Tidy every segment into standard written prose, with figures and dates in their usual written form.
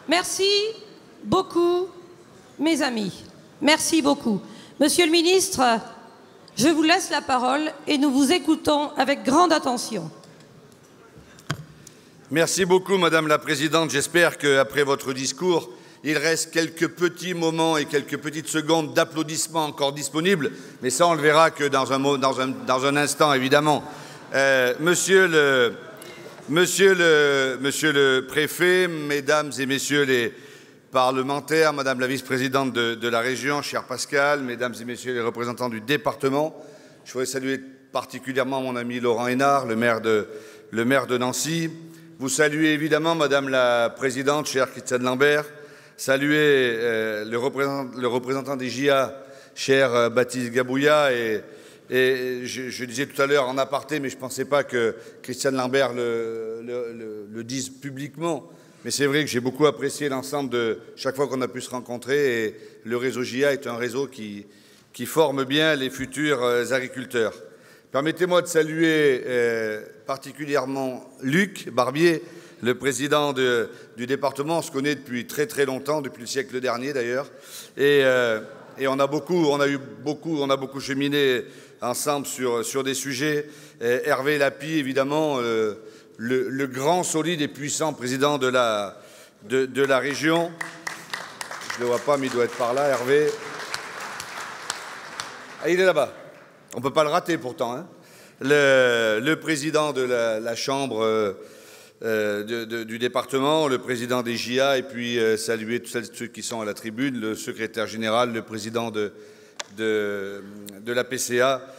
Merci beaucoup, mes amis. Merci beaucoup. Monsieur le ministre, je vous laisse la parole et nous vous écoutons avec grande attention. Merci beaucoup, Madame la Présidente. J'espère qu'après votre discours, il reste quelques petits moments et quelques petites secondes d'applaudissements encore disponibles. Mais ça, on le verra que dans un instant, évidemment. Monsieur le préfet, mesdames et messieurs les parlementaires, madame la vice-présidente de la région, cher Pascal, mesdames et messieurs les représentants du département, je voudrais saluer particulièrement mon ami Laurent Hénard, le maire de Nancy. Vous saluez évidemment, madame la présidente, chère Christiane Lambert, saluer le représentant des JA, cher Baptiste Gabouya, et je disais tout à l'heure en aparté, mais je ne pensais pas que Christiane Lambert le dise publiquement. Mais c'est vrai que j'ai beaucoup apprécié l'ensemble de chaque fois qu'on a pu se rencontrer. Et le réseau JA est un réseau qui forme bien les futurs agriculteurs. Permettez-moi de saluer particulièrement Luc Barbier, le président du département. On se connaît depuis très très longtemps, depuis le siècle dernier d'ailleurs. Et on a beaucoup cheminé ensemble sur des sujets. Hervé Lapie, évidemment, le grand, solide et puissant président de la région. Je ne le vois pas, mais il doit être par là, Hervé. Ah, il est là-bas. On ne peut pas le rater pourtant. Hein. Le président de la Chambre du département, le président des JA, et puis saluer tous ceux qui sont à la tribune, le secrétaire général, le président de la PCA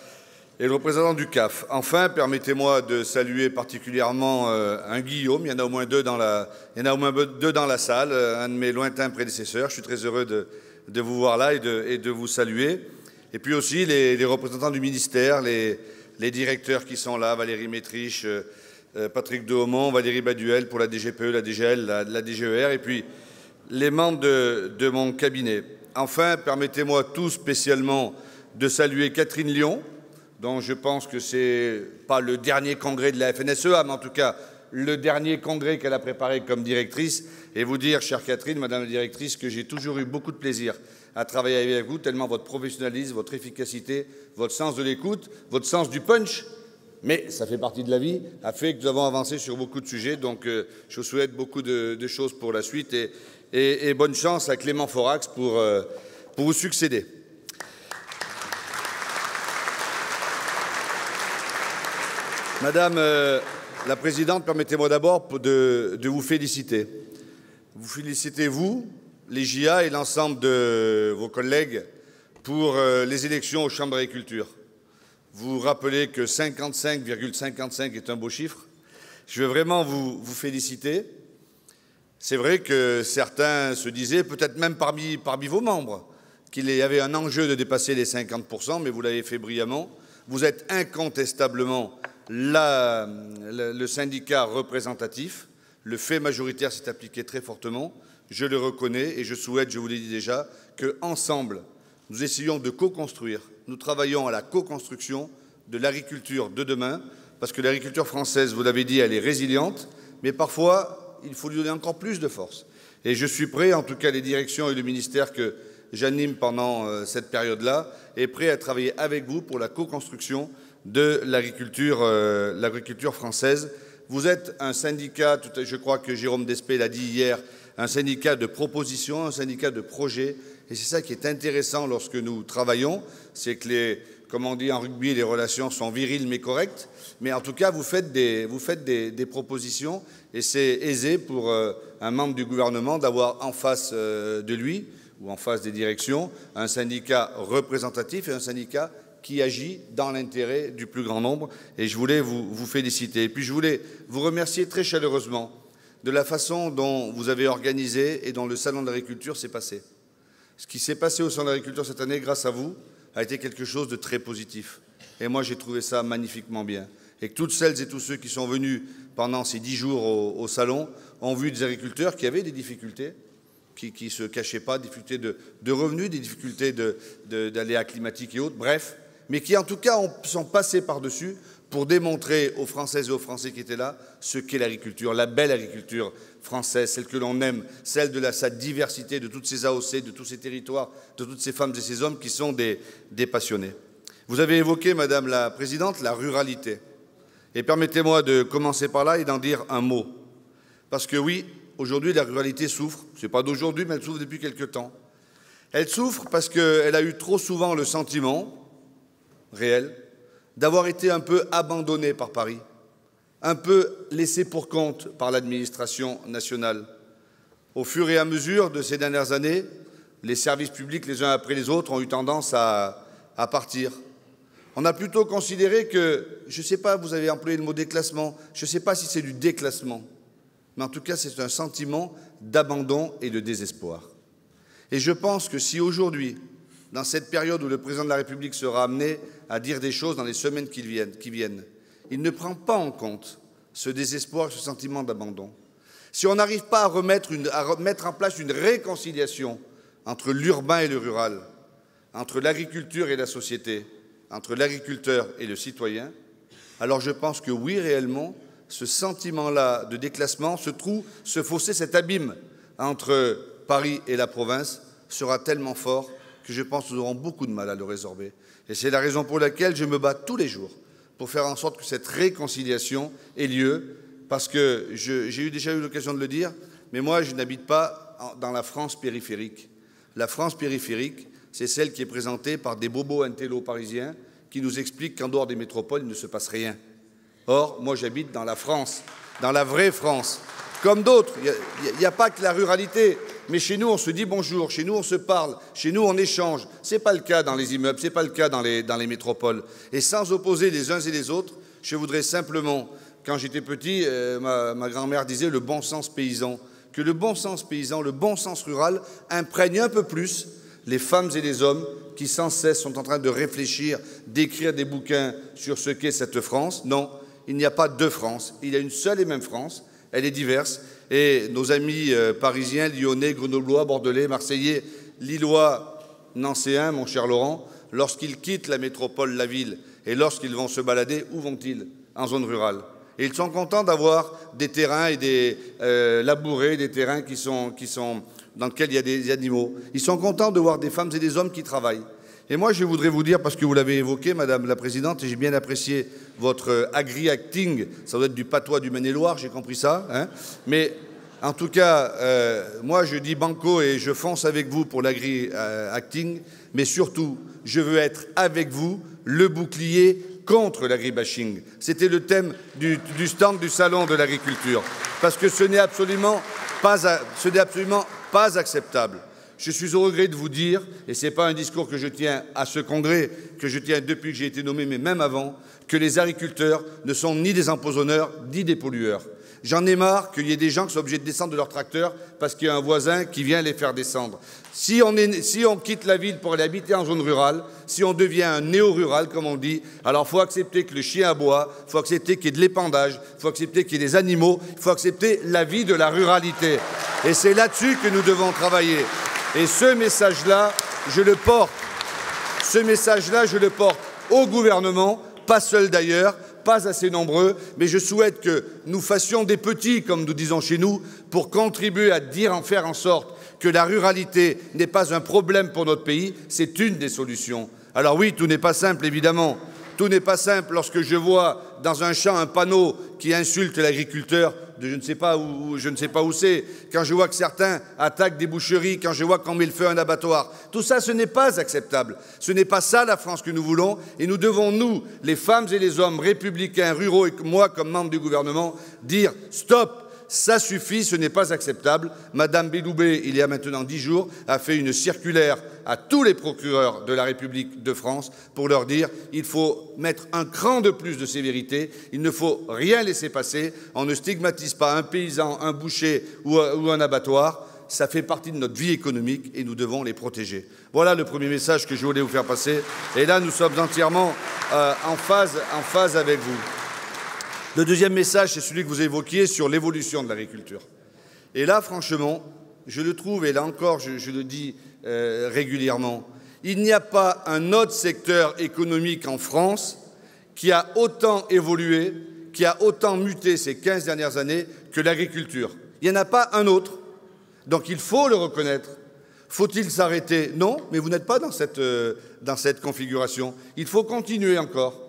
et le représentant du CAF. Enfin, permettez-moi de saluer particulièrement un Guillaume. Il y en a au moins deux dans la salle, un de mes lointains prédécesseurs. Je suis très heureux de vous voir là et de vous saluer. Et puis aussi les représentants du ministère, les directeurs qui sont là, Valérie Métriche, Patrick Dehaumont, Valérie Baduel pour la DGPE, la DGL, la DGER, et puis les membres de mon cabinet. Enfin, permettez-moi tout spécialement de saluer Catherine Lyon, dont je pense que c'est pas le dernier congrès de la FNSEA, mais en tout cas le dernier congrès qu'elle a préparé comme directrice, et vous dire, chère Catherine, madame la directrice, que j'ai toujours eu beaucoup de plaisir à travailler avec vous, tellement votre professionnalisme, votre efficacité, votre sens de l'écoute, votre sens du punch, mais ça fait partie de la vie, a fait que nous avons avancé sur beaucoup de sujets. Donc je vous souhaite beaucoup de choses pour la suite et bonne chance à Clément Forax pour vous succéder. Madame la Présidente, permettez-moi d'abord de vous féliciter. Vous félicitez, vous, les JA et l'ensemble de vos collègues pour les élections aux chambres d'agriculture. Vous rappelez que 55,55 est un beau chiffre. Je veux vraiment vous féliciter. C'est vrai que certains se disaient, peut-être même parmi vos membres, qu'il y avait un enjeu de dépasser les 50%, mais vous l'avez fait brillamment. Vous êtes incontestablement le syndicat représentatif. Le fait majoritaire s'est appliqué très fortement. Je le reconnais et je souhaite, je vous l'ai dit déjà, qu'ensemble, nous essayons de co-construire. Nous travaillons à la co-construction de l'agriculture de demain, parce que l'agriculture française, vous l'avez dit, elle est résiliente, mais parfois, il faut lui donner encore plus de force. Et je suis prêt, en tout cas les directions et le ministère que j'anime pendant cette période-là, est prêt à travailler avec vous pour la co-construction de l'agriculture française. Vous êtes un syndicat, je crois que Jérôme Despé l'a dit hier, un syndicat de proposition, un syndicat de projet. Et c'est ça qui est intéressant lorsque nous travaillons, c'est que, comme on dit en rugby, les relations sont viriles mais correctes. Mais en tout cas, vous faites des propositions et c'est aisé pour un membre du gouvernement d'avoir en face de lui ou en face des directions un syndicat représentatif et un syndicat qui agit dans l'intérêt du plus grand nombre. Et je voulais vous féliciter. Et puis je voulais vous remercier très chaleureusement de la façon dont vous avez organisé et dont le Salon de l'agriculture s'est passé. Ce qui s'est passé au Salon de l'agriculture cette année, grâce à vous, a été quelque chose de très positif. Et moi, j'ai trouvé ça magnifiquement bien. Et que toutes celles et tous ceux qui sont venus pendant ces 10 jours au Salon ont vu des agriculteurs qui avaient des difficultés, qui ne se cachaient pas, des difficultés de revenus, des difficultés d'aléas climatiques et autres, bref, mais qui en tout cas sont passés par-dessus pour démontrer aux Françaises et aux Français qui étaient là ce qu'est l'agriculture, la belle agriculture française, celle que l'on aime, celle de sa diversité, de toutes ces AOC, de tous ces territoires, de toutes ces femmes et ces hommes qui sont des passionnés. Vous avez évoqué, Madame la Présidente, la ruralité. Et permettez-moi de commencer par là et d'en dire un mot. Parce que oui, aujourd'hui, la ruralité souffre. Ce n'est pas d'aujourd'hui, mais elle souffre depuis quelque temps. Elle souffre parce qu'elle a eu trop souvent le sentiment réel d'avoir été un peu abandonnée par Paris, un peu laissée pour compte par l'administration nationale. Au fur et à mesure de ces dernières années, les services publics, les uns après les autres, ont eu tendance à partir. On a plutôt considéré que, je ne sais pas, vous avez employé le mot déclassement, je ne sais pas si c'est du déclassement, mais en tout cas, c'est un sentiment d'abandon et de désespoir. Et je pense que si aujourd'hui, dans cette période où le président de la République sera amené à dire des choses dans les semaines qui viennent, il ne prend pas en compte ce désespoir, ce sentiment d'abandon. Si on n'arrive pas à mettre en place une réconciliation entre l'urbain et le rural, entre l'agriculture et la société, entre l'agriculteur et le citoyen, alors je pense que oui, réellement, ce sentiment-là de déclassement, ce fossé, cet abîme entre Paris et la province sera tellement fort que je pense que nous aurons beaucoup de mal à le résorber. Et c'est la raison pour laquelle je me bats tous les jours pour faire en sorte que cette réconciliation ait lieu, parce que j'ai déjà eu l'occasion de le dire, mais moi, je n'habite pas dans la France périphérique. La France périphérique, c'est celle qui est présentée par des bobos intello parisiens qui nous expliquent qu'en dehors des métropoles, il ne se passe rien. Or, moi, j'habite dans la France, dans la vraie France. Comme d'autres, il n'y a pas que la ruralité. Mais chez nous, on se dit bonjour, chez nous, on se parle, chez nous, on échange. Ce n'est pas le cas dans les immeubles, ce n'est pas le cas dans les métropoles. Et sans opposer les uns et les autres, je voudrais simplement, quand j'étais petit, ma grand-mère disait le bon sens paysan, que le bon sens paysan, le bon sens rural imprègne un peu plus les femmes et les hommes qui sans cesse sont en train de réfléchir, d'écrire des bouquins sur ce qu'est cette France. Non, il n'y a pas deux France, il y a une seule et même France, elle est diverse. Et nos amis parisiens, lyonnais, grenoblois, bordelais, marseillais, lillois, nancéens, mon cher Laurent, lorsqu'ils quittent la métropole, la ville, et lorsqu'ils vont se balader, où vont-ils? En zone rurale. Et ils sont contents d'avoir des terrains et des labourés, des terrains dans lesquels il y a des animaux. Ils sont contents de voir des femmes et des hommes qui travaillent. Et moi, je voudrais vous dire, parce que vous l'avez évoqué, Madame la Présidente, et j'ai bien apprécié votre agri-acting, ça doit être du patois du Maine-et-Loire, j'ai compris ça, hein. Mais en tout cas, moi, je dis banco et je fonce avec vous pour l'agri-acting, mais surtout, je veux être avec vous le bouclier contre l'agribashing. C'était le thème du stand du Salon de l'agriculture, parce que ce n'est absolument pas acceptable. Je suis au regret de vous dire, et ce n'est pas un discours que je tiens à ce congrès, que je tiens depuis que j'ai été nommé, mais même avant, que les agriculteurs ne sont ni des empoisonneurs, ni des pollueurs. J'en ai marre qu'il y ait des gens qui sont obligés de descendre de leur tracteur parce qu'il y a un voisin qui vient les faire descendre. Si on quitte la ville pour aller habiter en zone rurale, si on devient un néo-rural, comme on dit, alors il faut accepter que le chien aboie, il faut accepter qu'il y ait de l'épandage, il faut accepter qu'il y ait des animaux, il faut accepter la vie de la ruralité. Et c'est là-dessus que nous devons travailler. Et ce message-là, je le porte. Ce message-là, je le porte au gouvernement, pas seul d'ailleurs, pas assez nombreux, mais je souhaite que nous fassions des petits, comme nous disons chez nous, pour contribuer à faire en sorte que la ruralité n'est pas un problème pour notre pays, c'est une des solutions. Alors oui, tout n'est pas simple, évidemment. Tout n'est pas simple lorsque je vois dans un champ un panneau qui insulte l'agriculteur de je ne sais pas où c'est, quand je vois que certains attaquent des boucheries, quand je vois qu'on met le feu à un abattoir. Tout ça, ce n'est pas acceptable. Ce n'est pas ça la France que nous voulons. Et nous devons, nous, les femmes et les hommes républicains, ruraux et moi, comme membre du gouvernement, dire stop. Ça suffit, ce n'est pas acceptable. Madame Belloubet, il y a maintenant 10 jours, a fait une circulaire à tous les procureurs de la République de France pour leur dire il faut mettre un cran de plus de sévérité, il ne faut rien laisser passer, on ne stigmatise pas un paysan, un boucher ou un abattoir, ça fait partie de notre vie économique et nous devons les protéger. Voilà le premier message que je voulais vous faire passer. Et là, nous sommes entièrement en phase avec vous. Le deuxième message, c'est celui que vous évoquiez sur l'évolution de l'agriculture. Et là, franchement, je le trouve, et là encore, je le dis régulièrement, il n'y a pas un autre secteur économique en France qui a autant évolué, qui a autant muté ces 15 dernières années que l'agriculture. Il n'y en a pas un autre. Donc il faut le reconnaître. Faut-il s'arrêter? Non, mais vous n'êtes pas dans cette configuration. Il faut continuer encore.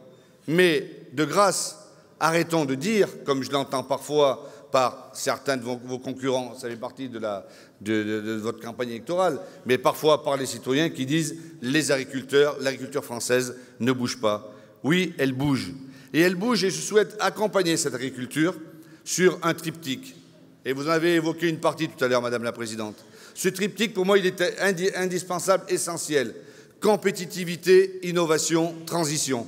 Mais de grâce, arrêtons de dire, comme je l'entends parfois par certains de vos concurrents, ça fait partie de votre campagne électorale, mais parfois par les citoyens qui disent « les agriculteurs, l'agriculture française ne bouge pas ». Oui, elle bouge. Et elle bouge et je souhaite accompagner cette agriculture sur un triptyque. Et vous en avez évoqué une partie tout à l'heure, Madame la Présidente. Ce triptyque, pour moi, il était indispensable, essentiel. Compétitivité, innovation, transition.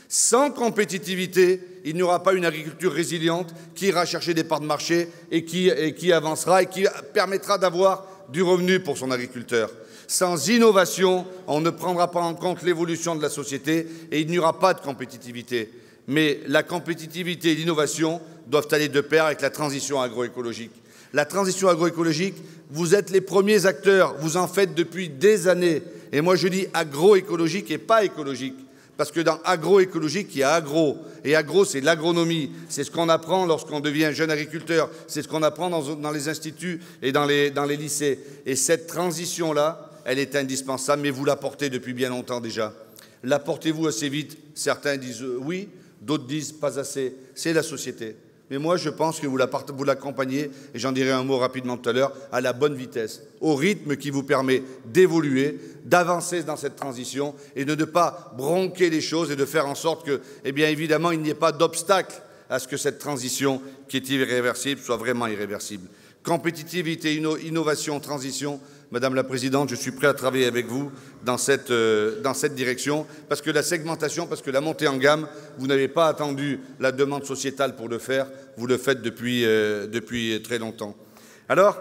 Sans compétitivité, il n'y aura pas une agriculture résiliente qui ira chercher des parts de marché et qui avancera et qui permettra d'avoir du revenu pour son agriculteur. Sans innovation, on ne prendra pas en compte l'évolution de la société et il n'y aura pas de compétitivité. Mais la compétitivité et l'innovation doivent aller de pair avec la transition agroécologique. La transition agroécologique, vous êtes les premiers acteurs, vous en faites depuis des années. Et moi je dis agroécologique et pas écologique. Parce que dans agroécologique, il y a agro. Et agro, c'est l'agronomie. C'est ce qu'on apprend lorsqu'on devient jeune agriculteur. C'est ce qu'on apprend dans les instituts et dans les lycées. Et cette transition-là, elle est indispensable, mais vous la portez depuis bien longtemps déjà. La portez-vous assez vite? Certains disent oui, d'autres disent pas assez. C'est la société. Mais moi, je pense que vous l'accompagnez, et j'en dirai un mot rapidement tout à l'heure, à la bonne vitesse, au rythme qui vous permet d'évoluer, d'avancer dans cette transition et de ne pas bronquer les choses et de faire en sorte que, eh bien évidemment, il n'y ait pas d'obstacle à ce que cette transition, qui est irréversible, soit vraiment irréversible. Compétitivité, innovation, transition. Madame la Présidente, je suis prêt à travailler avec vous dans cette direction, parce que la segmentation, parce que la montée en gamme, vous n'avez pas attendu la demande sociétale pour le faire, vous le faites depuis très longtemps. Alors,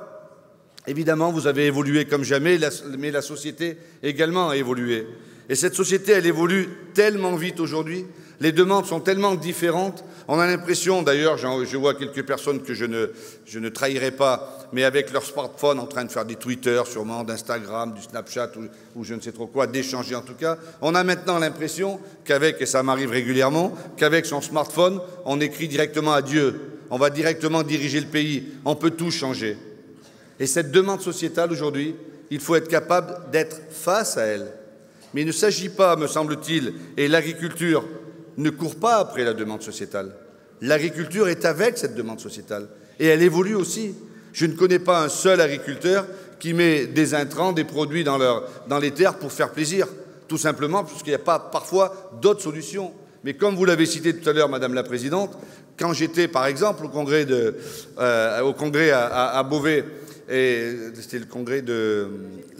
évidemment, vous avez évolué comme jamais, mais la société également a évolué. Et cette société, elle évolue tellement vite aujourd'hui, les demandes sont tellement différentes, on a l'impression, d'ailleurs, je vois quelques personnes que je ne trahirai pas, mais avec leur smartphone en train de faire des Twitter, sûrement d'Instagram, du Snapchat ou je ne sais trop quoi, d'échanger en tout cas, on a maintenant l'impression qu'avec, et ça m'arrive régulièrement, qu'avec son smartphone, on écrit directement à Dieu, on va directement diriger le pays, on peut tout changer. Et cette demande sociétale aujourd'hui, il faut être capable d'être face à elle. Mais il ne s'agit pas, me semble-t-il, et l'agriculture ne court pas après la demande sociétale. L'agriculture est avec cette demande sociétale et elle évolue aussi. Je ne connais pas un seul agriculteur qui met des intrants, des produits dans les terres pour faire plaisir, tout simplement parce qu'il n'y a pas parfois d'autres solutions. Mais comme vous l'avez cité tout à l'heure, Madame la Présidente, quand j'étais par exemple au congrès à Beauvais, et c'était le congrès de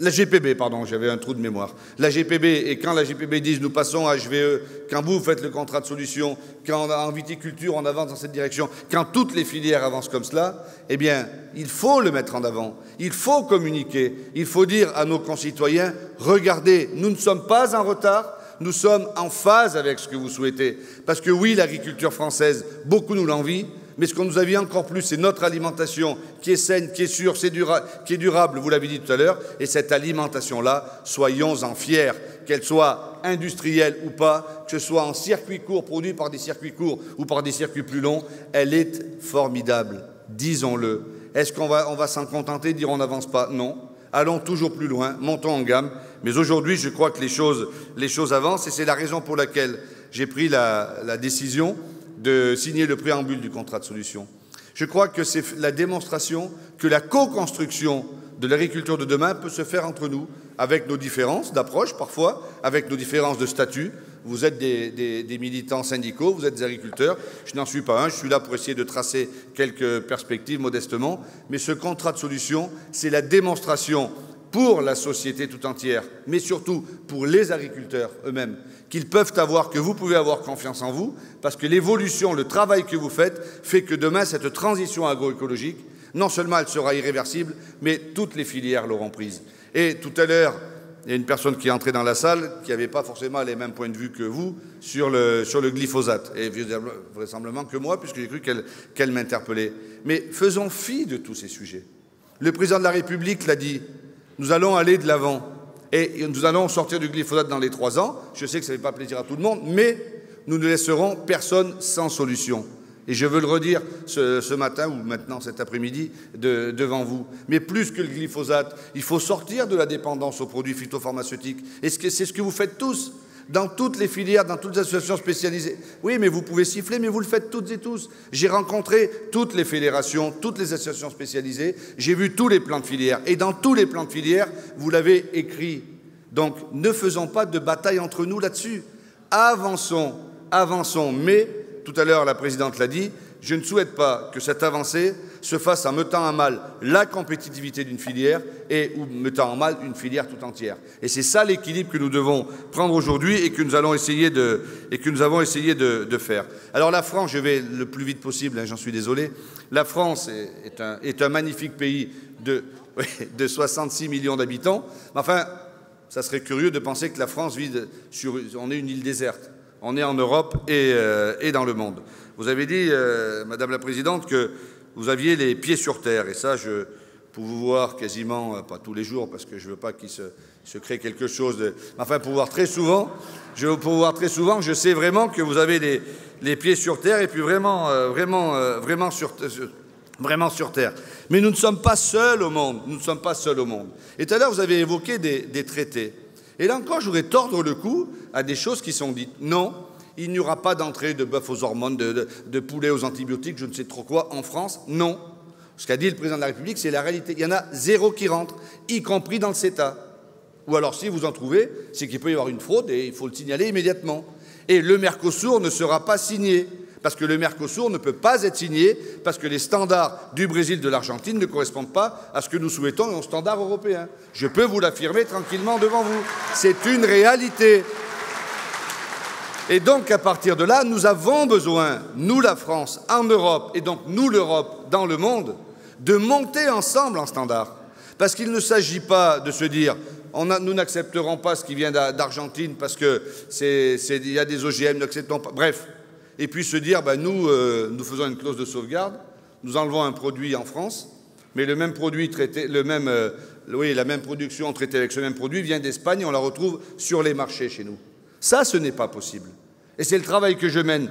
la GPB, pardon, j'avais un trou de mémoire. La GPB, et quand la GPB dit nous passons à HVE, quand vous faites le contrat de solution, quand en viticulture on avance dans cette direction, quand toutes les filières avancent comme cela, eh bien, il faut le mettre en avant, il faut communiquer, il faut dire à nos concitoyens, regardez, nous ne sommes pas en retard, nous sommes en phase avec ce que vous souhaitez. Parce que oui, l'agriculture française, beaucoup nous l'envient, mais ce qu'on nous envie encore plus, c'est notre alimentation qui est saine, qui est sûre, qui est durable, vous l'avez dit tout à l'heure, et cette alimentation-là, soyons-en fiers, qu'elle soit industrielle ou pas, que ce soit en circuit court, produit par des circuits courts ou par des circuits plus longs, elle est formidable, disons-le. Est-ce qu'on va s'en contenter de dire on n'avance pas? Non. Allons toujours plus loin, montons en gamme. Mais aujourd'hui, je crois que les choses avancent et c'est la raison pour laquelle j'ai pris la décision de signer le préambule du contrat de solution. Je crois que c'est la démonstration que la co-construction de l'agriculture de demain peut se faire entre nous, avec nos différences d'approche parfois, avec nos différences de statut. Vous êtes des militants syndicaux, vous êtes des agriculteurs, je n'en suis pas un, je suis là pour essayer de tracer quelques perspectives modestement, mais ce contrat de solution, c'est la démonstration pour la société tout entière, mais surtout pour les agriculteurs eux-mêmes, qu'ils peuvent avoir, que vous pouvez avoir confiance en vous, parce que l'évolution, le travail que vous faites, fait que demain, cette transition agroécologique, non seulement elle sera irréversible, mais toutes les filières l'auront prise. Et tout à l'heure, il y a une personne qui est entrée dans la salle qui n'avait pas forcément les mêmes points de vue que vous sur le glyphosate, et vraisemblablement que moi, puisque j'ai cru qu'elle m'interpellait. Mais faisons fi de tous ces sujets. Le président de la République l'a dit, nous allons aller de l'avant. Et nous allons sortir du glyphosate dans les 3 ans. Je sais que ça ne fait pas plaisir à tout le monde, mais nous ne laisserons personne sans solution. Et je veux le redire ce matin ou maintenant cet après-midi devant vous. Mais plus que le glyphosate, il faut sortir de la dépendance aux produits phytopharmaceutiques. Et c'est ce que vous faites tous, dans toutes les filières, dans toutes les associations spécialisées. Oui, mais vous pouvez siffler, mais vous le faites toutes et tous. J'ai rencontré toutes les fédérations, toutes les associations spécialisées. J'ai vu tous les plans de filière. Et dans tous les plans de filière, vous l'avez écrit. Donc, ne faisons pas de bataille entre nous là-dessus. Avançons, avançons, mais... Tout à l'heure, la présidente l'a dit, je ne souhaite pas que cette avancée se fasse en mettant à mal la compétitivité d'une filière ou mettant à mal une filière tout entière. Et c'est ça l'équilibre que nous devons prendre aujourd'hui et que nous avons essayé de faire. Alors la France, je vais le plus vite possible, hein, j'en suis désolé, la France est un magnifique pays de 66 millions d'habitants. Enfin, ça serait curieux de penser que la France on est une île déserte. On est en Europe et dans le monde. Vous avez dit, Madame la Présidente, que vous aviez les pieds sur terre. Et ça, pour vous voir quasiment, pas tous les jours, parce que je ne veux pas qu'il se crée quelque chose de... Enfin, pour vous voir très souvent, je sais vraiment que vous avez les pieds sur terre et puis vraiment sur terre. Mais nous ne sommes pas seuls au monde. Nous ne sommes pas seuls au monde. Et tout à l'heure, vous avez évoqué des traités. Et là encore, je voudrais tordre le cou à des choses qui sont dites. Non, il n'y aura pas d'entrée de bœuf aux hormones, de poulet aux antibiotiques, je ne sais trop quoi, en France. Non. Ce qu'a dit le président de la République, c'est la réalité. Il y en a zéro qui rentre, y compris dans le CETA. Ou alors, si vous en trouvez, c'est qu'il peut y avoir une fraude et il faut le signaler immédiatement. Et le Mercosur ne sera pas signé. Parce que le Mercosur ne peut pas être signé, parce que les standards du Brésil, de l'Argentine ne correspondent pas à ce que nous souhaitons et aux standards européens. Je peux vous l'affirmer tranquillement devant vous. C'est une réalité. Et donc, à partir de là, nous avons besoin, nous la France, en Europe, et donc nous l'Europe dans le monde, de monter ensemble en standard. Parce qu'il ne s'agit pas de se dire nous n'accepterons pas ce qui vient d'Argentine parce qu'il y a des OGM, nous n'acceptons pas. Bref. Et puis se dire, nous faisons une clause de sauvegarde, nous enlevons un produit en France, mais le même produit traité, la même production traitée avec ce même produit vient d'Espagne et on la retrouve sur les marchés chez nous. Ça, ce n'est pas possible. Et c'est le travail que je mène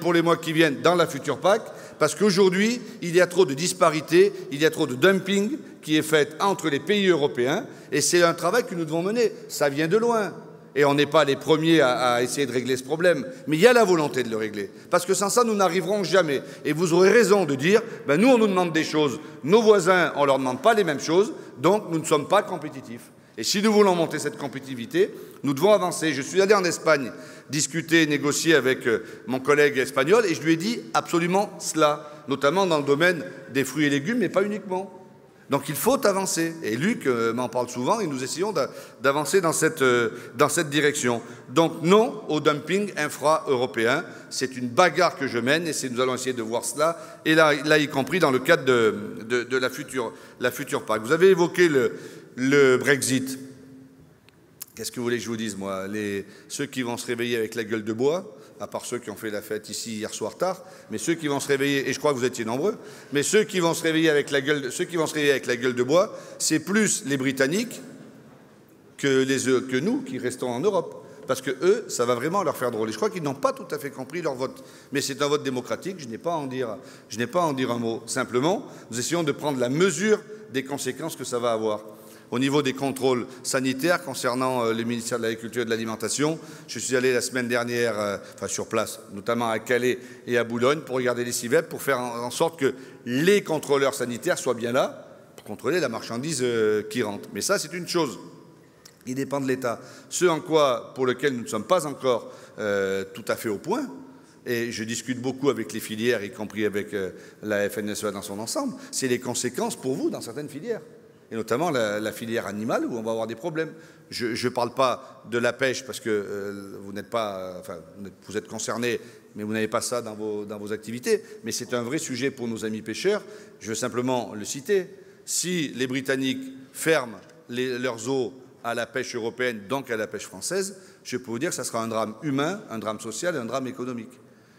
pour les mois qui viennent dans la future PAC, parce qu'aujourd'hui, il y a trop de disparités, il y a trop de dumping qui est fait entre les pays européens, et c'est un travail que nous devons mener. Ça vient de loin. Et on n'est pas les premiers à essayer de régler ce problème. Mais il y a la volonté de le régler. Parce que sans ça, nous n'arriverons jamais. Et vous aurez raison de dire, nous, on nous demande des choses. Nos voisins, on ne leur demande pas les mêmes choses. Donc, nous ne sommes pas compétitifs. Et si nous voulons monter cette compétitivité, nous devons avancer. Je suis allé en Espagne discuter, négocier avec mon collègue espagnol, et je lui ai dit absolument cela, notamment dans le domaine des fruits et légumes, mais pas uniquement. Donc il faut avancer. Et Luc m'en parle souvent et nous essayons d'avancer dans cette direction. Donc non au dumping infra-européen. C'est une bagarre que je mène et nous allons essayer de voir cela. Et là y compris dans le cadre de la future PAC. Vous avez évoqué le Brexit. Qu'est-ce que vous voulez que je vous dise, moi? Ceux qui vont se réveiller avec la gueule de bois, à part ceux qui ont fait la fête ici hier soir tard, mais ceux qui vont se réveiller, et je crois que vous étiez nombreux, mais ceux qui vont se réveiller avec la gueule de bois, c'est plus les Britanniques que nous qui restons en Europe. Parce que eux, ça va vraiment leur faire drôle. Et je crois qu'ils n'ont pas tout à fait compris leur vote. Mais c'est un vote démocratique, je n'ai pas à en dire un mot. Simplement, nous essayons de prendre la mesure des conséquences que ça va avoir. Au niveau des contrôles sanitaires concernant le ministère de l'Agriculture et de l'Alimentation, je suis allé la semaine dernière sur place, notamment à Calais et à Boulogne, pour regarder les civets, pour faire en sorte que les contrôleurs sanitaires soient bien là pour contrôler la marchandise qui rentre. Mais ça, c'est une chose qui dépend de l'État. Ce pour lequel nous ne sommes pas encore tout à fait au point, et je discute beaucoup avec les filières, y compris avec la FNSEA dans son ensemble, c'est les conséquences pour vous dans certaines filières. Et notamment la filière animale, où on va avoir des problèmes. Je ne parle pas de la pêche, parce que vous êtes concernés, mais vous n'avez pas ça dans vos activités. Mais c'est un vrai sujet pour nos amis pêcheurs. Je veux simplement le citer. Si les Britanniques ferment leurs eaux à la pêche européenne, donc à la pêche française, je peux vous dire que ça sera un drame humain, un drame social et un drame économique.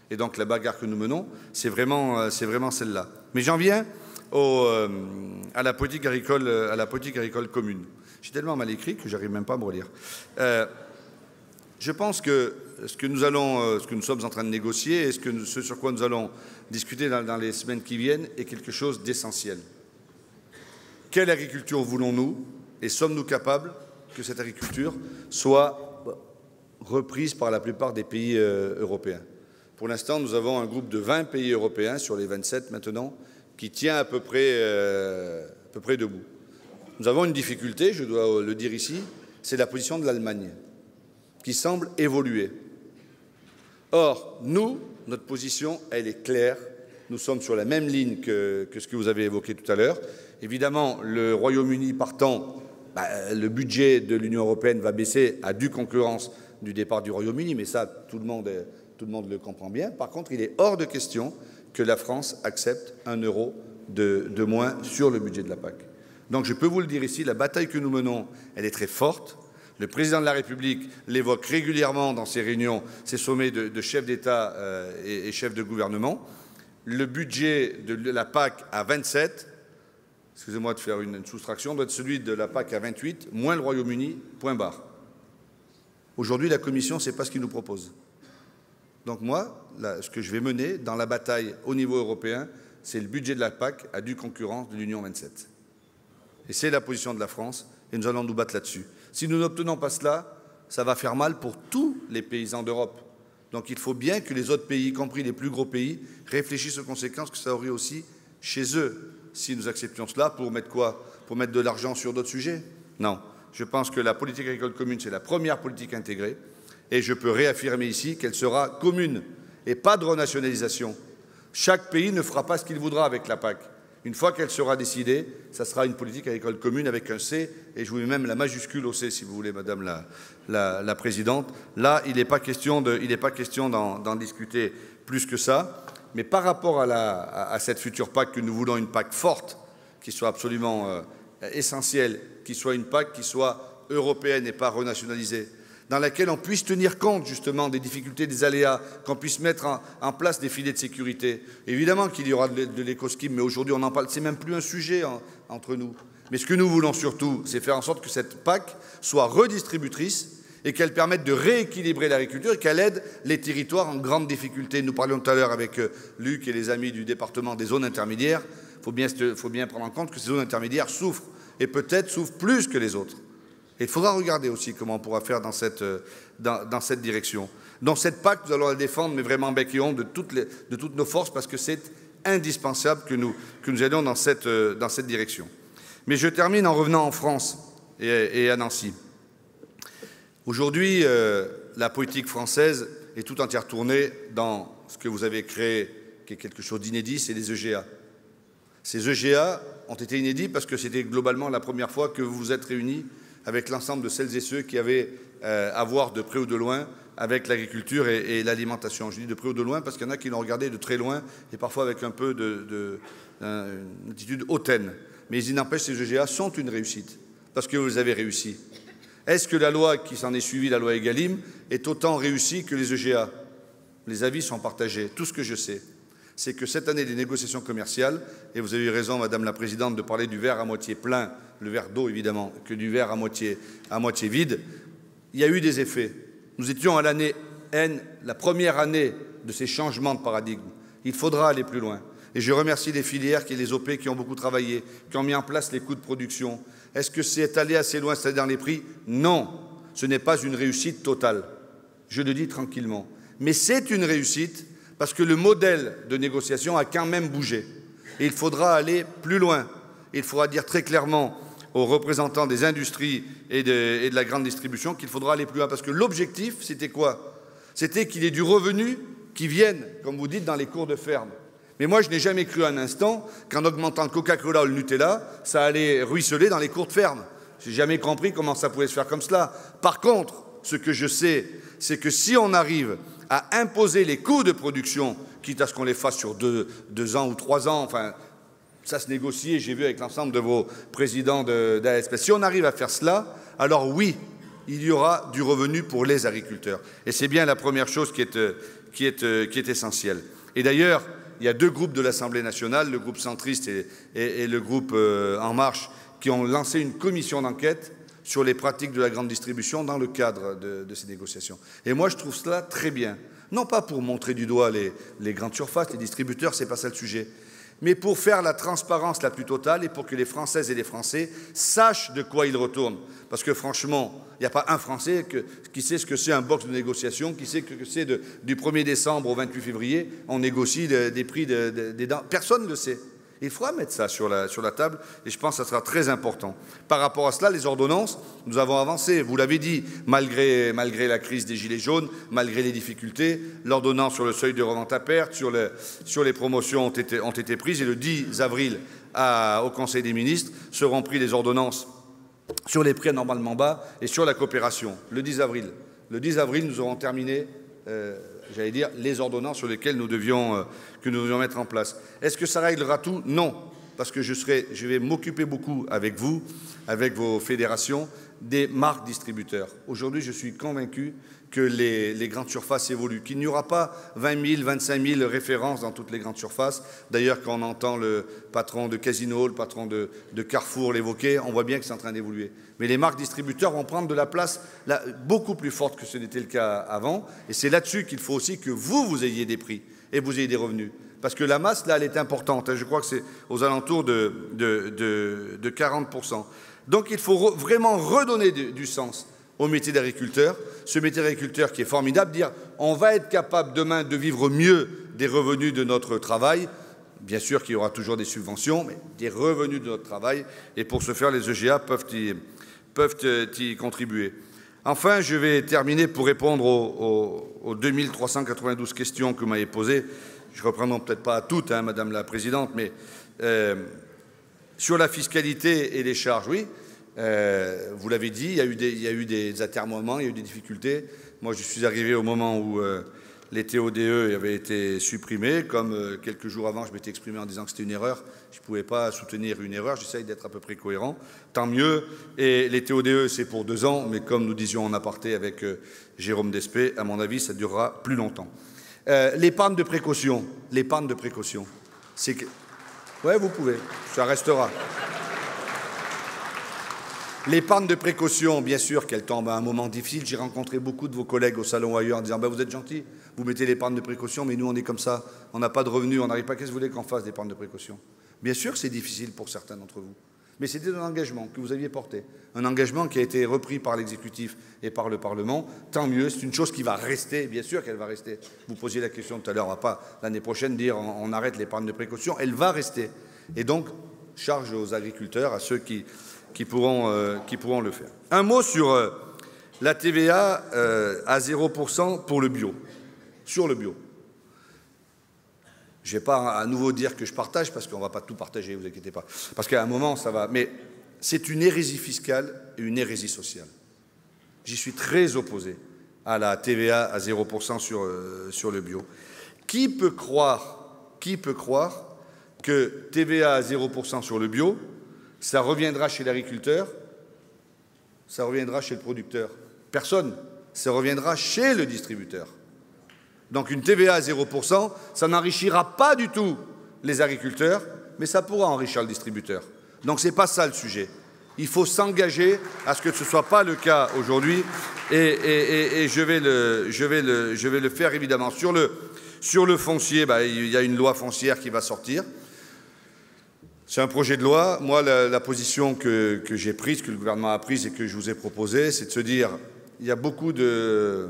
Et donc la bagarre que nous menons, c'est vraiment celle-là. Mais j'en viens à la politique agricole commune. J'ai tellement mal écrit que j'arrive même pas à me relire. Je pense que ce que nous sommes en train de négocier et ce sur quoi nous allons discuter dans les semaines qui viennent est quelque chose d'essentiel. Quelle agriculture voulons-nous et sommes-nous capables que cette agriculture soit reprise par la plupart des pays européens? Pour l'instant, nous avons un groupe de 20 pays européens sur les 27 maintenant qui tient à peu près debout. Nous avons une difficulté, je dois le dire ici, c'est la position de l'Allemagne qui semble évoluer. Or, notre position, elle est claire. Nous sommes sur la même ligne que ce que vous avez évoqué tout à l'heure. Évidemment, le Royaume-Uni partant, le budget de l'Union européenne va baisser à due concurrence du départ du Royaume-Uni, mais ça, tout le monde le comprend bien. Par contre, il est hors de question que la France accepte 1 euro de moins sur le budget de la PAC. Donc, je peux vous le dire ici, la bataille que nous menons, elle est très forte. Le président de la République l'évoque régulièrement dans ses réunions, ses sommets de chefs d'État et chefs de gouvernement. Le budget de la PAC à 27, excusez-moi de faire une soustraction, doit être celui de la PAC à 28, moins le Royaume-Uni, point barre. Aujourd'hui, la Commission, ce n'est pas ce qu'il nous propose. Donc moi, ce que je vais mener dans la bataille au niveau européen, c'est le budget de la PAC à due concurrence de l'Union 27. Et c'est la position de la France, et nous allons nous battre là-dessus. Si nous n'obtenons pas cela, ça va faire mal pour tous les paysans d'Europe. Donc il faut bien que les autres pays, y compris les plus gros pays, réfléchissent aux conséquences que ça aurait aussi chez eux si nous acceptions cela. Pour mettre quoi? Pour mettre de l'argent sur d'autres sujets? Non. Je pense que la politique agricole commune, c'est la première politique intégrée. Et je peux réaffirmer ici qu'elle sera commune et pas de renationalisation. Chaque pays ne fera pas ce qu'il voudra avec la PAC. Une fois qu'elle sera décidée, ça sera une politique agricole commune avec un C, et je vous mets même la majuscule au C, si vous voulez, Madame la Présidente. Là, il n'est pas question d'en discuter plus que ça. Mais par rapport à cette future PAC, que nous voulons une PAC forte, qui soit absolument essentielle, qui soit une PAC qui soit européenne et pas renationalisée, dans laquelle on puisse tenir compte justement des difficultés, des aléas, qu'on puisse mettre en place des filets de sécurité. Évidemment qu'il y aura de l'éco-scheme, mais aujourd'hui on en parle, c'est même plus un sujet entre nous. Mais ce que nous voulons surtout, c'est faire en sorte que cette PAC soit redistributrice et qu'elle permette de rééquilibrer l'agriculture et qu'elle aide les territoires en grande difficulté. Nous parlions tout à l'heure avec Luc et les amis du département des zones intermédiaires. Il faut bien prendre en compte que ces zones intermédiaires souffrent, et peut-être souffrent plus que les autres. Et il faudra regarder aussi comment on pourra faire dans cette direction. Dans cette PAC, nous allons la défendre, mais vraiment bec et ongle de toutes nos forces, parce que c'est indispensable que nous allions dans cette direction. Mais je termine en revenant en France et à Nancy. Aujourd'hui, la politique française est tout entière tournée dans ce que vous avez créé, qui est quelque chose d'inédit, c'est les EGA. Ces EGA ont été inédits parce que c'était globalement la première fois que vous vous êtes réunis avec l'ensemble de celles et ceux qui avaient à voir de près ou de loin avec l'agriculture et l'alimentation. Je dis de près ou de loin parce qu'il y en a qui l'ont regardé de très loin et parfois avec un peu une attitude hautaine. Mais il n'empêche, ces EGA sont une réussite parce que vous avez réussi. Est-ce que la loi qui s'en est suivie, la loi Egalim, est autant réussie que les EGA? Les avis sont partagés. Tout ce que je sais, c'est que cette année, les négociations commerciales, et vous avez eu raison, Madame la Présidente, de parler du verre à moitié plein, le verre d'eau évidemment, que du verre à moitié vide, il y a eu des effets. Nous étions à l'année N, la première année de ces changements de paradigme. Il faudra aller plus loin. Et je remercie les filières et les OP qui ont beaucoup travaillé, qui ont mis en place les coûts de production. Est-ce que c'est allé assez loin, c'est-à-dire dans les prix? Non, ce n'est pas une réussite totale. Je le dis tranquillement. Mais c'est une réussite parce que le modèle de négociation a quand même bougé. Et il faudra aller plus loin. Il faudra dire très clairement aux représentants des industries et de la grande distribution qu'il faudra aller plus loin. Parce que l'objectif, c'était quoi? C'était qu'il y ait du revenu qui vienne, comme vous dites, dans les cours de ferme. Mais moi, je n'ai jamais cru un instant qu'en augmentant le Coca-Cola ou le Nutella, ça allait ruisseler dans les cours de ferme. Je n'ai jamais compris comment ça pouvait se faire comme cela. Par contre, ce que je sais, c'est que si on arrive à imposer les coûts de production, quitte à ce qu'on les fasse sur 2 ans ou 3 ans, enfin, ça se négocie, j'ai vu avec l'ensemble de vos présidents d'ASP. Si on arrive à faire cela, alors oui, il y aura du revenu pour les agriculteurs. Et c'est bien la première chose qui est essentielle. Et d'ailleurs, il y a 2 groupes de l'Assemblée nationale, le groupe centriste et le groupe En Marche, qui ont lancé une commission d'enquête sur les pratiques de la grande distribution dans le cadre de ces négociations. Et moi, je trouve cela très bien. Non pas pour montrer du doigt les grandes surfaces, les distributeurs, ce n'est pas ça le sujet, mais pour faire la transparence la plus totale et pour que les Françaises et les Français sachent de quoi ils retournent. Parce que franchement, il n'y a pas un Français qui sait ce que c'est un box de négociation, qui sait que c'est du 1er décembre au 28 février, on négocie des prix des dents. Personne ne le sait. Il faudra mettre ça sur la table et je pense que ça sera très important. Par rapport à cela, les ordonnances, nous avons avancé. Vous l'avez dit, malgré la crise des Gilets jaunes, malgré les difficultés, l'ordonnance sur le seuil de revente à perte, sur les promotions ont été prises et le 10 avril au Conseil des ministres seront prises les ordonnances sur les prix anormalement bas et sur la coopération. Le 10 avril. Le 10 avril, nous aurons terminé j'allais dire, les ordonnances sur lesquelles que nous devions mettre en place. Est-ce que ça réglera tout? Non, parce que je vais m'occuper beaucoup avec vous, avec vos fédérations, des marques distributeurs. Aujourd'hui, je suis convaincu que les grandes surfaces évoluent, qu'il n'y aura pas 20 000, 25 000 références dans toutes les grandes surfaces. D'ailleurs, quand on entend le patron de Casino, le patron de Carrefour l'évoquer, on voit bien que c'est en train d'évoluer. Mais les marques distributeurs vont prendre de la place beaucoup plus forte que ce n'était le cas avant. Et c'est là-dessus qu'il faut aussi que vous ayez des prix et vous ayez des revenus. Parce que la masse, là, elle est importante. Je crois que c'est aux alentours de 40%. Donc, il faut vraiment redonner du sens au métier d'agriculteur, ce métier d'agriculteur qui est formidable, dire on va être capable demain de vivre mieux des revenus de notre travail. Bien sûr qu'il y aura toujours des subventions, mais des revenus de notre travail. Et pour ce faire, les EGA peuvent y contribuer. Enfin, je vais terminer pour répondre aux 2392 questions que vous m'avez posées. Je ne reprendrai peut-être pas à toutes, Madame la Présidente, mais sur la fiscalité et les charges, oui. Vous l'avez dit, il y a eu des atermoiements, il y a eu des difficultés. Moi, je suis arrivé au moment où les TODE avaient été supprimés. Comme quelques jours avant, je m'étais exprimé en disant que c'était une erreur. Je ne pouvais pas soutenir une erreur. J'essaye d'être à peu près cohérent. Tant mieux. Et les TODE, c'est pour 2 ans. Mais comme nous disions en aparté avec Jérôme Despé, à mon avis, ça durera plus longtemps. L'épargne de précaution. L'épargne de précaution. C'est que... Ouais, vous pouvez. Ça restera. L'épargne de précaution, bien sûr qu'elle tombe à un moment difficile. J'ai rencontré beaucoup de vos collègues au salon ou ailleurs en disant ben, « Vous êtes gentils, vous mettez l'épargne de précaution, mais nous, on est comme ça, on n'a pas de revenus, on n'arrive pas. Qu'est-ce que vous voulez qu'on fasse d'épargne de précaution ?» Bien sûr que c'est difficile pour certains d'entre vous, mais c'était un engagement que vous aviez porté, un engagement qui a été repris par l'exécutif et par le Parlement. Tant mieux, c'est une chose qui va rester, bien sûr qu'elle va rester. Vous posiez la question tout à l'heure, on ne va pas l'année prochaine dire on arrête l'épargne de précaution, elle va rester. Et donc, charge aux agriculteurs, à ceux qui pourront le faire. Un mot sur la TVA à 0% pour le bio, sur le bio. Je ne vais pas à nouveau dire que je partage, parce qu'on ne va pas tout partager, ne vous inquiétez pas. Parce qu'à un moment, ça va. Mais c'est une hérésie fiscale et une hérésie sociale. J'y suis très opposé à la TVA à 0% sur le bio. Qui peut croire que TVA à 0% sur le bio, ça reviendra chez l'agriculteur, ça reviendra chez le producteur? Personne. Ça reviendra chez le distributeur. Donc une TVA à 0%, ça n'enrichira pas du tout les agriculteurs, mais ça pourra enrichir le distributeur. Donc ce n'est pas ça le sujet. Il faut s'engager à ce que ce ne soit pas le cas aujourd'hui, et je vais le faire évidemment. Sur le foncier, il y a une loi foncière qui va sortir. C'est un projet de loi. Moi, la position que j'ai prise, que le gouvernement a prise et que je vous ai proposée, c'est de se dire, il y a beaucoup de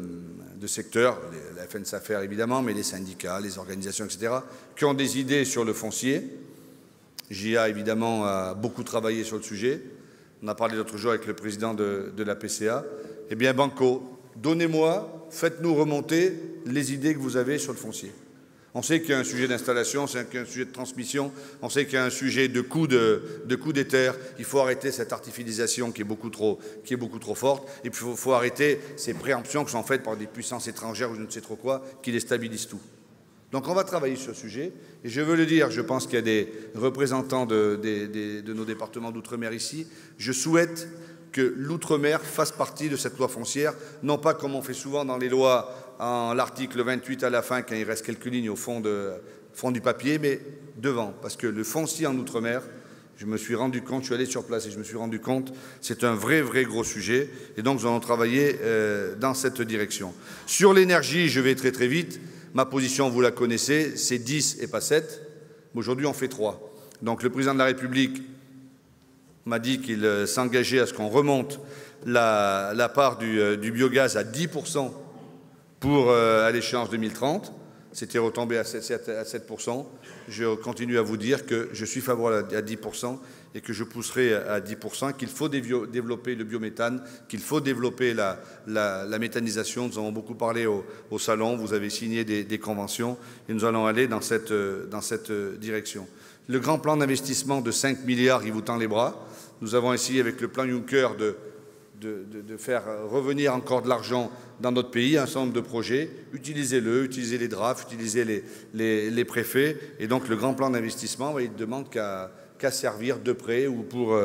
secteurs, la FNSAFER évidemment, mais les syndicats, les organisations, etc., qui ont des idées sur le foncier. JA, évidemment, a beaucoup travaillé sur le sujet. On a parlé l'autre jour avec le président de la PCA. Eh bien, banco, donnez-moi, faites-nous remonter les idées que vous avez sur le foncier. On sait qu'il y a un sujet d'installation, on sait qu'il y a un sujet de transmission, on sait qu'il y a un sujet de coût des terres. Il faut arrêter cette artificialisation qui est beaucoup trop forte. Et puis il faut arrêter ces préemptions qui sont faites par des puissances étrangères ou je ne sais trop quoi, qui déstabilisent tout. Donc on va travailler sur ce sujet. Et je veux le dire, je pense qu'il y a des représentants de nos départements d'outre-mer ici. Je souhaite que l'outre-mer fasse partie de cette loi foncière, non pas comme on fait souvent dans les lois, en l'article 28 à la fin, quand il reste quelques lignes au fond du papier, mais devant. Parce que le foncier en outre-mer, Je me suis rendu compte, je suis allé sur place et je me suis rendu compte, c'est un vrai gros sujet. Et donc, nous allons travailler dans cette direction. Sur l'énergie, je vais très vite. Ma position, vous la connaissez, c'est 10 et pas 7. Aujourd'hui, on fait 3. Donc, le président de la République m'a dit qu'il s'engageait à ce qu'on remonte la part du biogaz à 10% à l'échéance 2030. C'était retombé à 7%. Je continue à vous dire que je suis favorable à 10% et que je pousserai à 10%, qu'il faut développer le biométhane, qu'il faut développer la méthanisation. Nous avons beaucoup parlé au Salon, vous avez signé des conventions et nous allons aller dans cette direction. Le grand plan d'investissement de 5 milliards, il vous tend les bras. Nous avons essayé avec le plan Juncker de faire revenir encore de l'argent dans notre pays, un certain nombre de projets. Utilisez-le, utilisez les drafts, utilisez les préfets. Et donc le grand plan d'investissement, il ne demande qu'à servir de prêt ou pour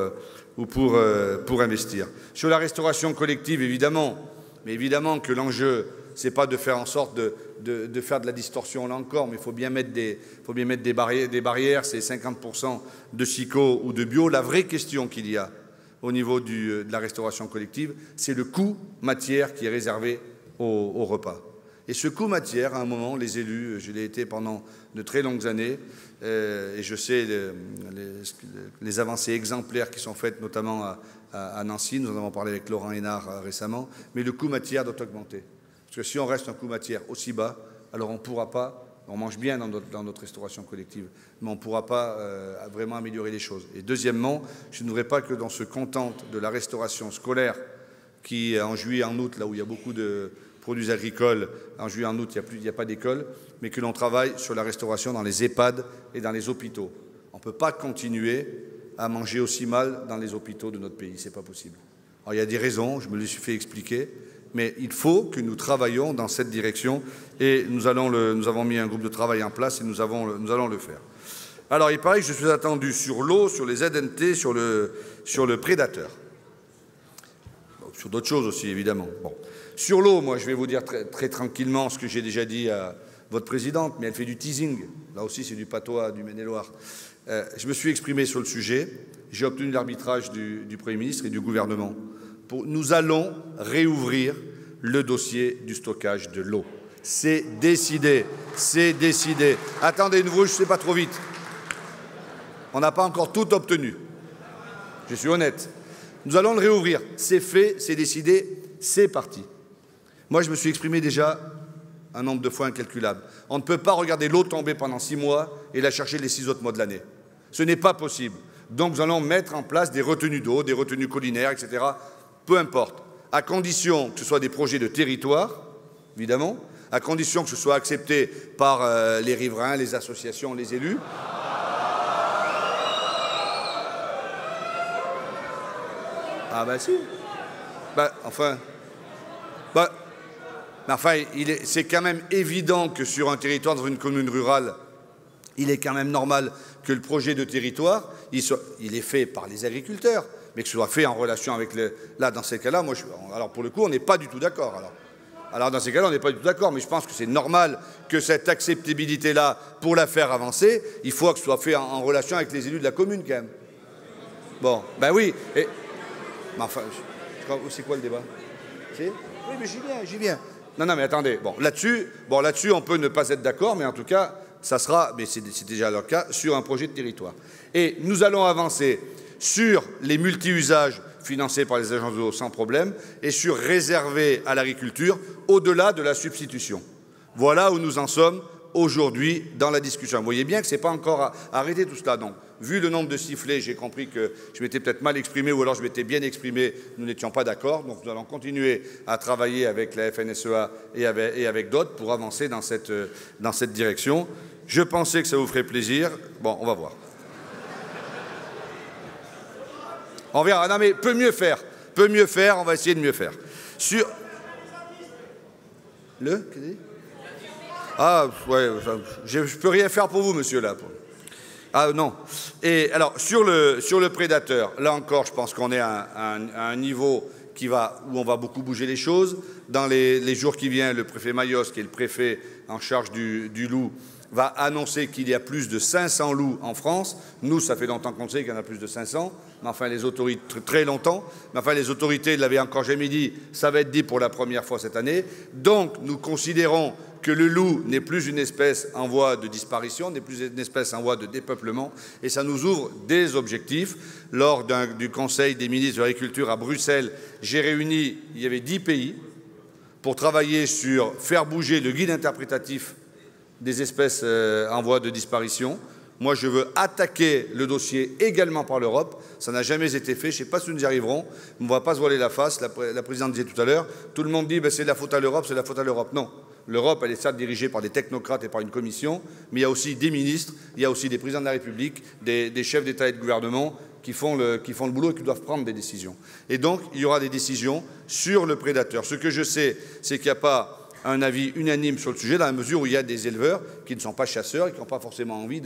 investir. Sur la restauration collective, évidemment, mais évidemment que l'enjeu, ce n'est pas de faire en sorte de faire de la distorsion là encore, mais il faut bien mettre des barrières, c'est 50% de psycho ou de bio. La vraie question qu'il y a au niveau de la restauration collective, c'est le coût matière qui est réservé au repas. Et ce coût matière, à un moment, les élus, je l'ai été pendant de très longues années, et je sais les avancées exemplaires qui sont faites, notamment à Nancy, nous en avons parlé avec Laurent Hénard récemment, mais le coût matière doit augmenter. Parce que si on reste un coût matière aussi bas, alors on ne pourra pas. On mange bien dans notre restauration collective, mais on ne pourra pas vraiment améliorer les choses. Et deuxièmement, je ne voudrais pas que l'on se contente de la restauration scolaire qui, en juillet, en août, là où il y a beaucoup de produits agricoles, en juillet, en août, il n'y a pas d'école, mais que l'on travaille sur la restauration dans les EHPAD et dans les hôpitaux. On ne peut pas continuer à manger aussi mal dans les hôpitaux de notre pays, ce n'est pas possible. Alors, il y a des raisons, je me les suis fait expliquer, mais il faut que nous travaillions dans cette direction et nous avons mis un groupe de travail en place et nous allons le faire. Alors, il paraît que je suis attendu sur l'eau, sur les ZNT, sur le prédateur. Bon, sur d'autres choses aussi, évidemment. Bon. Sur l'eau, moi, je vais vous dire très tranquillement ce que j'ai déjà dit à votre présidente, mais elle fait du teasing. Là aussi, c'est du patois du Maine-et-Loire. Je me suis exprimé sur le sujet. J'ai obtenu l'arbitrage du Premier ministre et du gouvernement. Nous allons réouvrir le dossier du stockage de l'eau. C'est décidé, c'est décidé. Attendez, ne vous réjouissez pas trop vite. On n'a pas encore tout obtenu. Je suis honnête. Nous allons le réouvrir. C'est fait, c'est décidé, c'est parti. Moi, je me suis exprimé déjà un nombre de fois incalculable. On ne peut pas regarder l'eau tomber pendant 6 mois et la chercher les 6 autres mois de l'année. Ce n'est pas possible. Donc, nous allons mettre en place des retenues d'eau, des retenues collinaires, etc., peu importe, à condition que ce soit des projets de territoire, évidemment, à condition que ce soit accepté par les riverains, les associations, les élus. Ah ben si. C'est quand même évident que sur un territoire, dans une commune rurale, il est quand même normal que le projet de territoire, il est fait par les agriculteurs, mais que ce soit fait en relation avec Là, dans ces cas-là, alors pour le coup, on n'est pas du tout d'accord. Alors dans ces cas-là, on n'est pas du tout d'accord, mais je pense que c'est normal que cette acceptabilité-là, pour la faire avancer, il faut que ce soit fait en relation avec les élus de la commune, quand même. Bon, ben oui. Mais enfin, c'est quoi le débat? Oui, mais j'y viens. Non, mais attendez. Bon, là-dessus, on peut ne pas être d'accord, mais en tout cas, ça sera, mais c'est déjà leur cas, sur un projet de territoire. Et nous allons avancer sur les multi-usages financés par les agences de l'eau sans problème et sur réservés à l'agriculture au-delà de la substitution. Voilà où nous en sommes aujourd'hui dans la discussion. Vous voyez bien que ce n'est pas encore arrêté tout cela. Donc, vu le nombre de sifflets, j'ai compris que je m'étais peut-être mal exprimé ou alors je m'étais bien exprimé, nous n'étions pas d'accord. Donc nous allons continuer à travailler avec la FNSEA et avec d'autres pour avancer dans cette direction. Je pensais que ça vous ferait plaisir. Bon, on va voir. On verra. Non mais peut mieux faire, on va essayer de mieux faire. Sur... Ah, ouais, je ne peux rien faire pour vous, monsieur, là. Ah, non. Et alors, sur le prédateur, là encore, je pense qu'on est à un niveau où on va beaucoup bouger les choses. Dans les jours qui viennent, le préfet Mayos, qui est le préfet en charge du loup, va annoncer qu'il y a plus de 500 loups en France. Nous, ça fait longtemps qu'on sait qu'il y en a plus de 500, mais enfin les autorités, très longtemps, mais enfin les autorités ne l'avaient encore jamais dit, ça va être dit pour la première fois cette année. Donc nous considérons que le loup n'est plus une espèce en voie de disparition, n'est plus une espèce en voie de dépeuplement, et ça nous ouvre des objectifs. Lors du Conseil des ministres de l'Agriculture à Bruxelles, j'ai réuni, il y avait 10 pays, pour travailler sur faire bouger le guide interprétatif des espèces en voie de disparition. Moi, je veux attaquer le dossier également par l'Europe. Ça n'a jamais été fait. Je ne sais pas si nous y arriverons. On ne va pas se voiler la face. La présidente disait tout à l'heure, tout le monde dit c'est de la faute à l'Europe, c'est de la faute à l'Europe. Non. L'Europe, elle est certes dirigée par des technocrates et par une commission, mais il y a aussi des ministres, il y a aussi des présidents de la République, des chefs d'État et de gouvernement qui font le boulot et qui doivent prendre des décisions. Et donc, il y aura des décisions sur le prédateur. Ce que je sais, c'est qu'il n'y a pas un avis unanime sur le sujet, dans la mesure où il y a des éleveurs qui ne sont pas chasseurs et qui n'ont pas forcément envie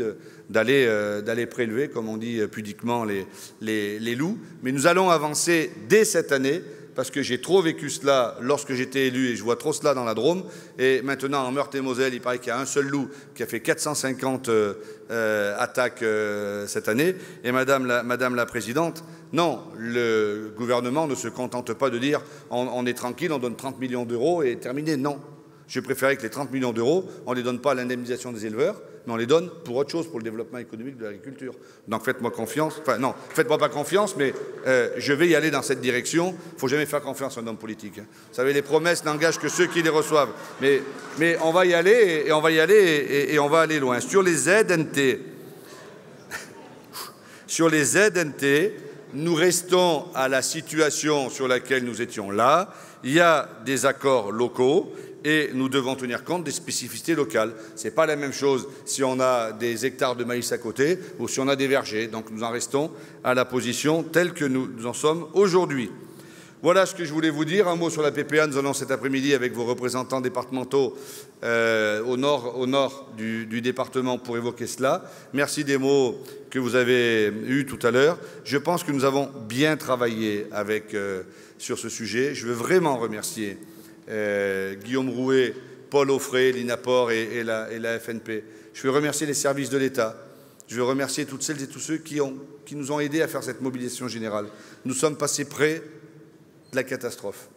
d'aller prélever, comme on dit pudiquement, les loups. Mais nous allons avancer dès cette année, parce que j'ai trop vécu cela lorsque j'étais élu et je vois trop cela dans la Drôme. Et maintenant, en Meurthe-et-Moselle, il paraît qu'il y a un seul loup qui a fait 450 attaques cette année. Et Madame la Présidente, non, le gouvernement ne se contente pas de dire on est tranquille, on donne 30 millions d'euros et terminé. Non. Je préférais que les 30 millions d'euros, on ne les donne pas à l'indemnisation des éleveurs, mais on les donne pour autre chose, pour le développement économique de l'agriculture. Donc faites-moi confiance. Enfin non, faites-moi pas confiance, mais je vais y aller dans cette direction. Il ne faut jamais faire confiance à un homme politique. Vous savez, les promesses n'engagent que ceux qui les reçoivent. Mais on va y aller, et on va y aller, et on va aller loin. Sur les ZNT, nous restons à la situation sur laquelle nous étions là. Il y a des accords locaux et nous devons tenir compte des spécificités locales. Ce n'est pas la même chose si on a des hectares de maïs à côté ou si on a des vergers. Donc nous en restons à la position telle que nous en sommes aujourd'hui. Voilà ce que je voulais vous dire. Un mot sur la PPA. Nous allons cet après-midi avec vos représentants départementaux au nord du département pour évoquer cela. Merci des mots que vous avez eus tout à l'heure. Je pense que nous avons bien travaillé sur ce sujet. Je veux vraiment remercier Guillaume Rouet, Paul Offray, l'INAPOR et la FNP. Je veux remercier les services de l'État. Je veux remercier toutes celles et tous ceux qui nous ont aidés à faire cette mobilisation générale. Nous sommes passés près de la catastrophe.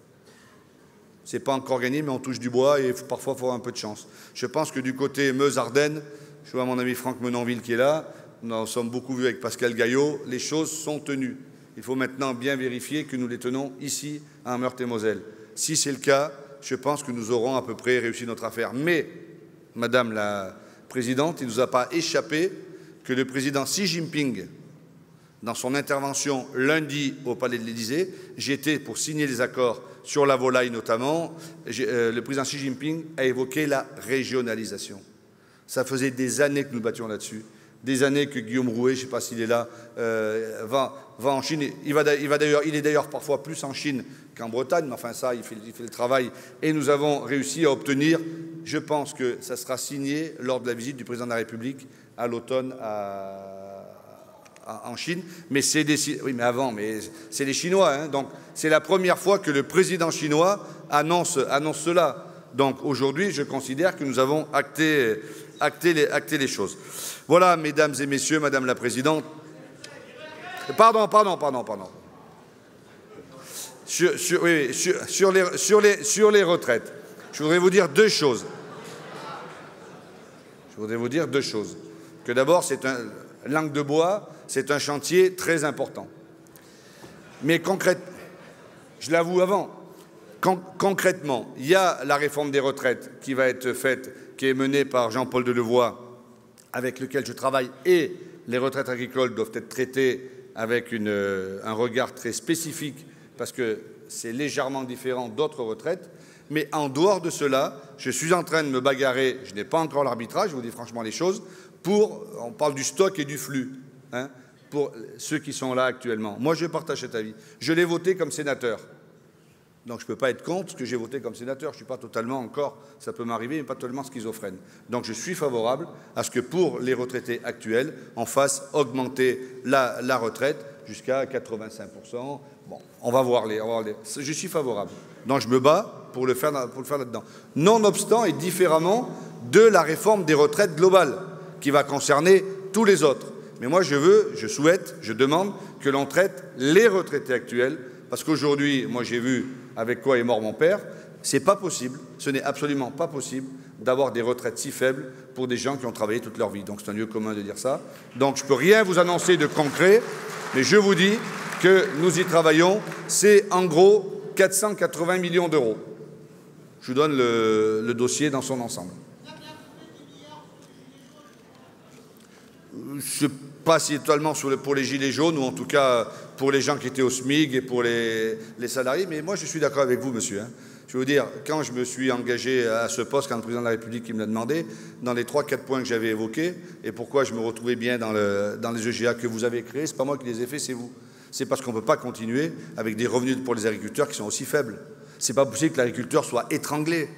Ce n'est pas encore gagné, mais on touche du bois et parfois il faut avoir un peu de chance. Je pense que du côté Meuse-Ardennes, je vois mon ami Franck Menonville qui est là, nous en sommes beaucoup vus avec Pascal Gaillot, les choses sont tenues. Il faut maintenant bien vérifier que nous les tenons ici, à Meurthe-et-Moselle. Si c'est le cas, je pense que nous aurons à peu près réussi notre affaire. Mais, Madame la Présidente, il ne nous a pas échappé que le président Xi Jinping, dans son intervention lundi au Palais de l'Élysée, j'étais pour signer les accords sur la volaille notamment, le président Xi Jinping a évoqué la régionalisation. Ça faisait des années que nous battions là-dessus, des années que Guillaume Rouet, je ne sais pas s'il est là, va en Chine. Il est d'ailleurs parfois plus en Chine qu'en Bretagne, mais enfin ça, il fait le travail. Et nous avons réussi à obtenir, je pense que ça sera signé lors de la visite du président de la République à l'automne en Chine. Mais c'est mais c'est les Chinois, hein, donc c'est la première fois que le président chinois annonce cela. Donc aujourd'hui, je considère que nous avons acté les choses. Voilà, mesdames et messieurs, Madame la Présidente. Pardon. Sur les retraites, je voudrais vous dire deux choses. Que d'abord, Langue de Bois, c'est un chantier très important. Mais je l'avoue concrètement, il y a la réforme des retraites qui va être faite, qui est menée par Jean-Paul Delevoye, avec lequel je travaille, et les retraites agricoles doivent être traitées avec un regard très spécifique, parce que c'est légèrement différent d'autres retraites. Mais en dehors de cela, je suis en train de me bagarrer, je n'ai pas encore l'arbitrage, je vous dis franchement les choses, on parle du stock et du flux, hein, pour ceux qui sont là actuellement. Moi, je partage cet avis. Je l'ai voté comme sénateur. Donc je ne peux pas être contre ce que j'ai voté comme sénateur. Je ne suis pas totalement encore, ça peut m'arriver, mais pas totalement schizophrène. Donc je suis favorable à ce que pour les retraités actuels, on fasse augmenter la retraite jusqu'à 85%, Bon, on va voir les. Je suis favorable. Donc je me bats pour le faire là-dedans. Nonobstant et différemment de la réforme des retraites globales, qui va concerner tous les autres. Mais moi, je souhaite, je demande que l'on traite les retraités actuels, parce qu'aujourd'hui, moi j'ai vu avec quoi est mort mon père, c'est pas possible, ce n'est absolument pas possible d'avoir des retraites si faibles pour des gens qui ont travaillé toute leur vie. Donc c'est un lieu commun de dire ça. Donc je ne peux rien vous annoncer de concret, mais je vous dis que nous y travaillons. C'est en gros 480 millions d'euros. Je vous donne le dossier dans son ensemble. Je ne sais pas si totalement pour les gilets jaunes, ou en tout cas pour les gens qui étaient au SMIC et pour les salariés, mais moi je suis d'accord avec vous, monsieur. Je vais vous dire, quand je me suis engagé à ce poste, quand le président de la République me l'a demandé, dans les 3-4 points que j'avais évoqués, et pourquoi je me retrouvais bien dans les EGA que vous avez créés, ce n'est pas moi qui les ai faits, c'est vous. C'est parce qu'on ne peut pas continuer avec des revenus pour les agriculteurs qui sont aussi faibles. Ce n'est pas possible que l'agriculteur soit étranglé.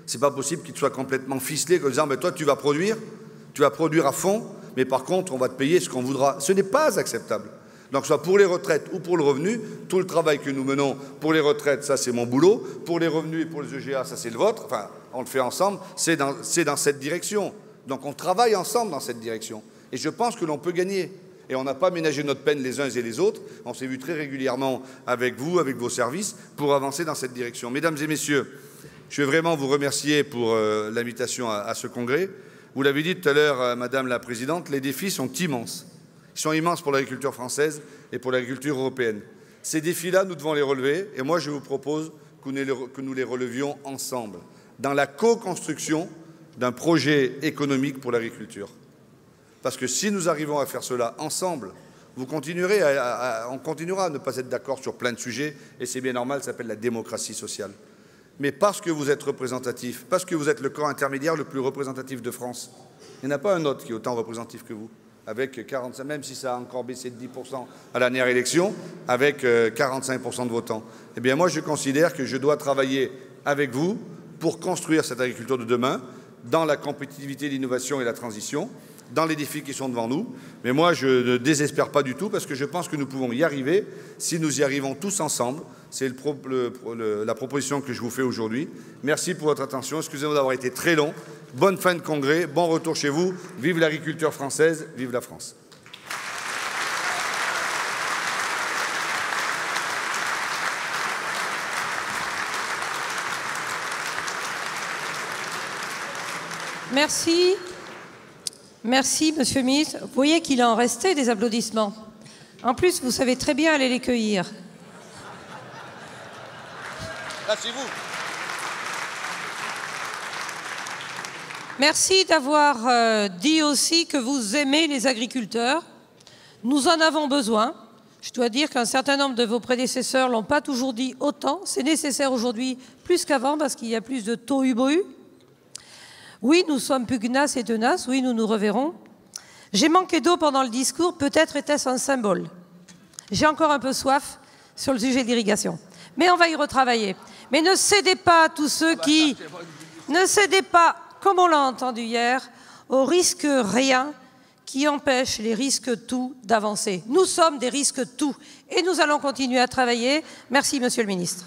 Ce n'est pas possible qu'il soit complètement ficelé, en disant, mais toi tu vas produire à fond, mais par contre on va te payer ce qu'on voudra. Ce n'est pas acceptable. Donc soit pour les retraites ou pour le revenu, tout le travail que nous menons pour les retraites, ça c'est mon boulot, pour les revenus et pour les EGA, ça c'est le vôtre, enfin on le fait ensemble, c'est dans cette direction. Donc on travaille ensemble dans cette direction. Et je pense que l'on peut gagner. Et on n'a pas ménagé notre peine les uns et les autres, on s'est vu très régulièrement avec vous, avec vos services, pour avancer dans cette direction. Mesdames et messieurs, je veux vraiment vous remercier pour l'invitation à ce congrès. Vous l'avez dit tout à l'heure, Madame la Présidente, les défis sont immenses. Ils sont immenses pour l'agriculture française et pour l'agriculture européenne. Ces défis-là, nous devons les relever, et moi je vous propose que nous les relevions ensemble, dans la co-construction d'un projet économique pour l'agriculture. Parce que si nous arrivons à faire cela ensemble, on continuera à ne pas être d'accord sur plein de sujets, et c'est bien normal, ça s'appelle la démocratie sociale. Mais parce que vous êtes représentatif, parce que vous êtes le corps intermédiaire le plus représentatif de France, il n'y en a pas un autre qui est autant représentatif que vous, avec 45, même si ça a encore baissé de 10% à la dernière élection, avec 45% de votants. Eh bien moi je considère que je dois travailler avec vous pour construire cette agriculture de demain, dans la compétitivité, l'innovation et la transition, dans les défis qui sont devant nous. Mais moi, je ne désespère pas du tout parce que je pense que nous pouvons y arriver si nous y arrivons tous ensemble. C'est la proposition que je vous fais aujourd'hui. Merci pour votre attention. Excusez-moi d'avoir été très long. Bonne fin de congrès, bon retour chez vous. Vive l'agriculture française, vive la France. Merci. Merci, Monsieur le Ministre. Vous voyez qu'il en restait des applaudissements. En plus, vous savez très bien aller les cueillir. Là, c'est vous. Merci d'avoir dit aussi que vous aimez les agriculteurs. Nous en avons besoin. Je dois dire qu'un certain nombre de vos prédécesseurs ne l'ont pas toujours dit autant. C'est nécessaire aujourd'hui plus qu'avant parce qu'il y a plus de tohu-bohu. Oui, nous sommes pugnaces et tenaces, oui, nous nous reverrons. J'ai manqué d'eau pendant le discours, peut-être était-ce un symbole. J'ai encore un peu soif sur le sujet de l'irrigation. Mais on va y retravailler. Mais ne cédez pas à tous ceux qui... Ne cédez pas, comme on l'a entendu hier, aux risques rien qui empêchent les risques tout d'avancer. Nous sommes des risques tout et nous allons continuer à travailler. Merci, Monsieur le Ministre.